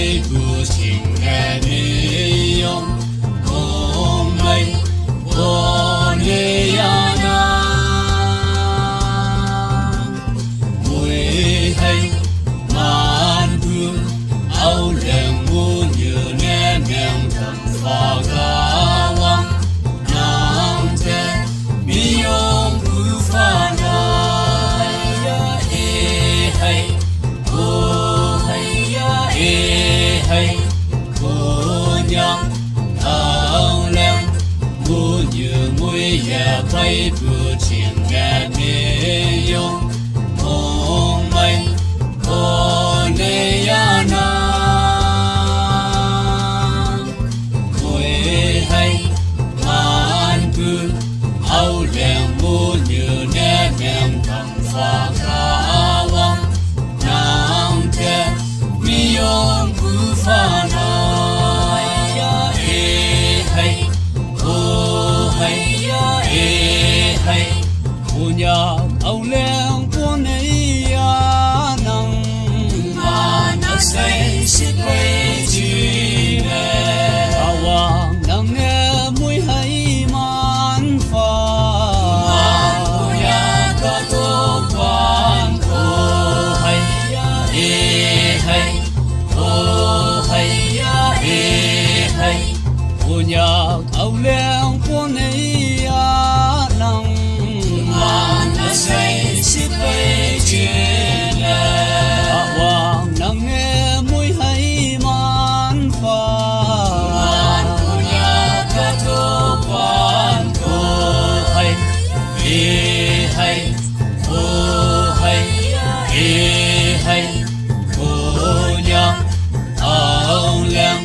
会不情爱没用，我们我那样那，为hay man bu ao leng mu như nè mèng thầm pha ca wang nam te mi yong bu pha na ya e hay o hay ya e hay cô nhang ao leng mu như mui ya bay bu ching nghe mi yong mong mai cô nè ya na mui hay man bu ao leng mu như nè mèng thầm pha ca wang nam te mi yong bu pha na ya e hay o hay ya e hay cô nhà ao leng cô này ya nang mà nó say xịt bay chi nè awang nang nghe mùi hay man pha man cô nhà cả tô quan cô hay ya e hay o hay ya e hay cô nhà ao leng cô này ya nang mà nó say xịt bay chi nè awang nang nghe mùi hay man pha man cô nhà cả tô quan cô hay e hay o hay e hay cô nhà ao leng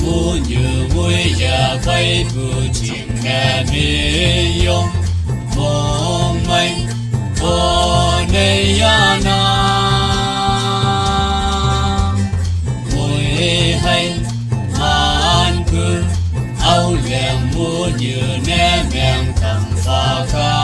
mu như mùi ya bay bu ching nghe mi yong mong mai cô nè ya na mùi hay man bu ao leng mu như nè mèng thầm pha ca